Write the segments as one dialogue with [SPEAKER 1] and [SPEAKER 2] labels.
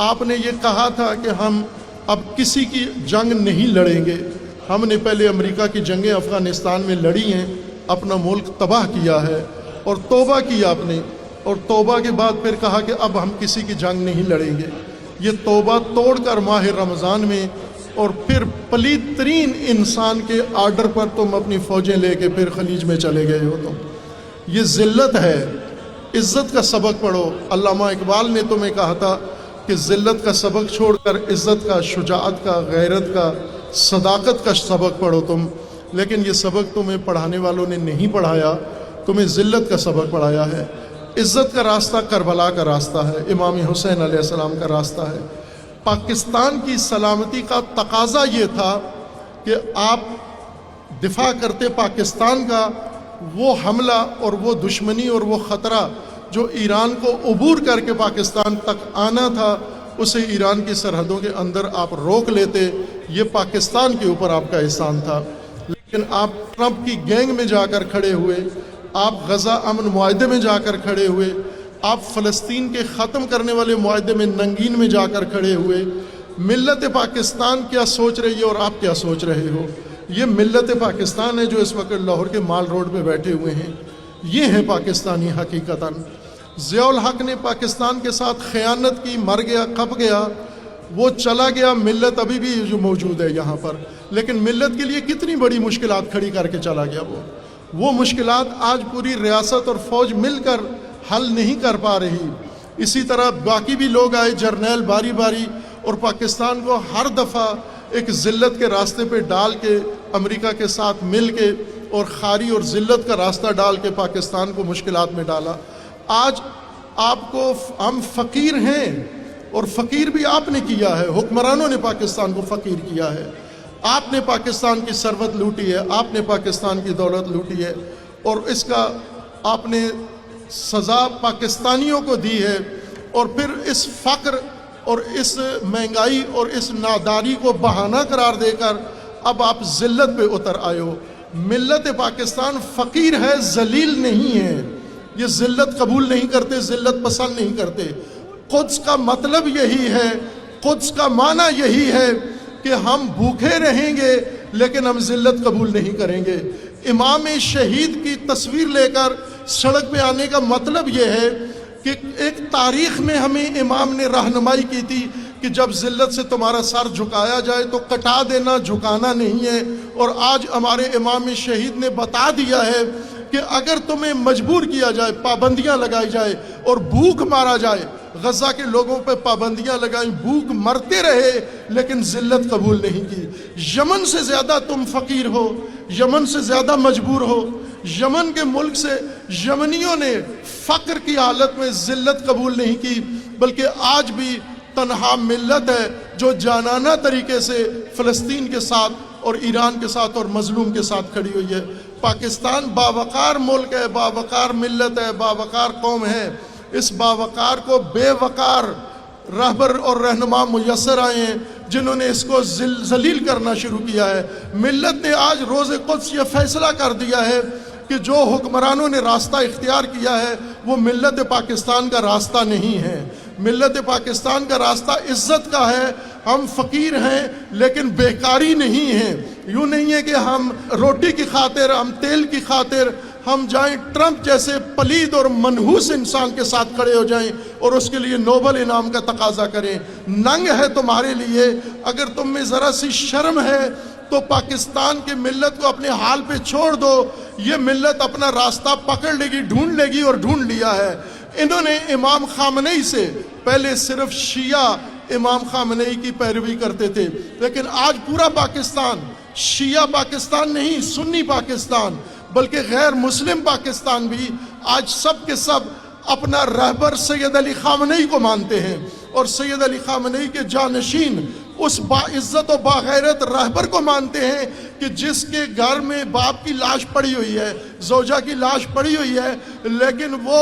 [SPEAKER 1] آپ نے یہ کہا تھا کہ ہم اب کسی کی جنگ نہیں لڑیں گے. ہم نے پہلے امریکہ کی جنگیں افغانستان میں لڑی ہیں، اپنا ملک تباہ کیا ہے اور توبہ کی آپ نے، اور توبہ کے بعد پھر کہا کہ اب ہم کسی کی جنگ نہیں لڑیں گے. یہ توبہ توڑ کر ماہ رمضان میں اور پھر پلید ترین انسان کے آرڈر پر تم اپنی فوجیں لے کے پھر خلیج میں چلے گئے ہو. یہ ذلت ہے. عزت کا سبق پڑھو. علامہ اقبال نے تمہیں کہا تھا کہ ذلت کا سبق چھوڑ کر عزت کا، شجاعت کا، غیرت کا، صداقت کا سبق پڑھو تم. لیکن یہ سبق تمہیں پڑھانے والوں نے نہیں پڑھایا، تمہیں ذلت کا سبق پڑھایا ہے. عزت کا راستہ کربلا کا راستہ ہے، امام حسین علیہ السلام کا راستہ ہے. پاکستان کی سلامتی کا تقاضا یہ تھا کہ آپ دفاع کرتے پاکستان کا. وہ حملہ اور وہ دشمنی اور وہ خطرہ جو ایران کو عبور کر کے پاکستان تک آنا تھا، اسے ایران کی سرحدوں کے اندر آپ روک لیتے. یہ پاکستان کے اوپر آپ کا احسان تھا. لیکن آپ ٹرمپ کی گینگ میں جا کر کھڑے ہوئے، آپ غزہ امن معاہدے میں جا کر کھڑے ہوئے، آپ فلسطین کے ختم کرنے والے معاہدے میں ننگین میں جا کر کھڑے ہوئے. ملت پاکستان کیا سوچ رہی ہے اور آپ کیا سوچ رہے ہو؟ یہ ملت پاکستان ہے جو اس وقت لاہور کے مال روڈ پہ بیٹھے ہوئے ہیں. یہ ہیں پاکستانی حقیقتاً. ضیاء الحق نے پاکستان کے ساتھ خیانت کی، مر گیا، کھپ گیا، وہ چلا گیا. ملت ابھی بھی جو موجود ہے یہاں پر، لیکن ملت کے لیے کتنی بڑی مشکلات کھڑی کر کے چلا گیا. وہ مشکلات آج پوری ریاست اور فوج مل کر حل نہیں کر پا رہی. اسی طرح باقی بھی لوگ آئے، جرنیل باری باری، اور پاکستان کو ہر دفعہ ایک ذلت کے راستے پہ ڈال کے امریکہ کے ساتھ مل کے اور خاری اور ذلت کا راستہ ڈال کے پاکستان کو مشکلات میں ڈالا. آج آپ کو ہم فقیر ہیں، اور فقیر بھی آپ نے کیا ہے. حکمرانوں نے پاکستان کو فقیر کیا ہے. آپ نے پاکستان کی ثروت لوٹی ہے، آپ نے پاکستان کی دولت لوٹی ہے، اور اس کا آپ نے سزا پاکستانیوں کو دی ہے. اور پھر اس فقر اور اس مہنگائی اور اس ناداری کو بہانہ قرار دے کر اب آپ ذلت پہ اتر آئے ہو. ملت پاکستان فقیر ہے، ذلیل نہیں ہے. یہ ذلت قبول نہیں کرتے، ذلت پسند نہیں کرتے. قدس کا مطلب یہی ہے، قدس کا معنی یہی ہے کہ ہم بھوکے رہیں گے لیکن ہم ذلت قبول نہیں کریں گے. امام شہید کی تصویر لے کر سڑک پہ آنے کا مطلب یہ ہے کہ ایک تاریخ میں ہمیں امام نے رہنمائی کی تھی کہ جب ذلت سے تمہارا سر جھکایا جائے تو کٹا دینا، جھکانا نہیں ہے. اور آج ہمارے امام شہید نے بتا دیا ہے کہ اگر تمہیں مجبور کیا جائے، پابندیاں لگائی جائے اور بھوک مارا جائے، غزہ کے لوگوں پہ پابندیاں لگائیں، بھوک مرتے رہے لیکن ذلت قبول نہیں کی. یمن سے زیادہ تم فقیر ہو، یمن سے زیادہ مجبور ہو. یمن کے ملک سے یمنیوں نے فقر کی حالت میں ذلت قبول نہیں کی، بلکہ آج بھی تنہا ملت ہے جو جانانہ طریقے سے فلسطین کے ساتھ اور ایران کے ساتھ اور مظلوم کے ساتھ کھڑی ہوئی ہے. پاکستان باوقار ملک ہے، باوقار ملت ہے، باوقار قوم ہے. اس باوقار کو بے وقار رہبر اور رہنما میسر آئے ہیں جنہوں نے اس کو ذلیل کرنا شروع کیا ہے. ملت نے آج روز قدس یہ فیصلہ کر دیا ہے کہ جو حکمرانوں نے راستہ اختیار کیا ہے وہ ملت پاکستان کا راستہ نہیں ہے. ملت پاکستان کا راستہ عزت کا ہے. ہم فقیر ہیں لیکن بیکاری نہیں ہیں. یوں نہیں ہے کہ ہم روٹی کی خاطر، ہم تیل کی خاطر ہم جائیں ٹرمپ جیسے پلید اور منحوس انسان کے ساتھ کھڑے ہو جائیں اور اس کے لیے نوبل انعام کا تقاضا کریں. ننگ ہے تمہارے لیے. اگر تم میں ذرا سی شرم ہے تو پاکستان کی ملت کو اپنے حال پہ چھوڑ دو. یہ ملت اپنا راستہ پکڑ لے گی، ڈھونڈ لے گی، اور ڈھونڈ لیا ہے. انہوں نے امام خامنئی سے پہلے صرف شیعہ امام خامنئی کی پیروی کرتے تھے، لیکن آج پورا پاکستان شیعہ پاکستان نہیں، سنی پاکستان، بلکہ غیر مسلم پاکستان بھی آج سب کے سب اپنا رہبر سید علی خامنئی کو مانتے ہیں. اور سید علی خامنئی کے جانشین اس باعزت و باغیرت رہبر کو مانتے ہیں کہ جس کے گھر میں باپ کی لاش پڑی ہوئی ہے، زوجہ کی لاش پڑی ہوئی ہے، لیکن وہ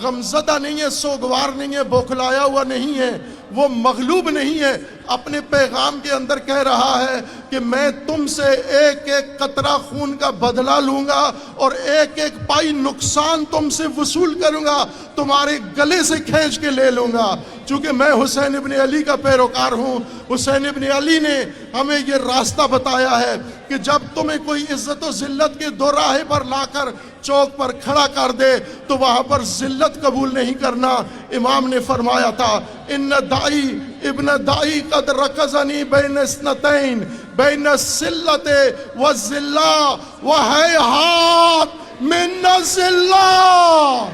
[SPEAKER 1] غمزدہ نہیں ہے، سوگوار نہیں ہے، بوکھلایا ہوا نہیں ہے، وہ مغلوب نہیں ہے، اپنے پیغام کے اندر کہہ رہا ہے کہ میں تم سے ایک ایک قطرہ خون کا بدلہ لوں گا اور ایک ایک پائی نقصان تم سے وصول کروں گا، تمہارے گلے سے کھینچ کے لے لوں گا۔ چونکہ میں حسین ابن علی کا پیروکار ہوں، حسین ابن علی نے ہمیں یہ راستہ بتایا ہے کہ جب تمہیں کوئی عزت و ذلت کے دو راہے پر لا کر چوک پر کھڑا کر دے تو وہاں پر ذلت قبول نہیں کرنا۔ امام نے فرمایا تھا ان دائی ابن دائی قد رکزنی بین اثنتین بین السلت والذلہ وہیہات من الذلہ۔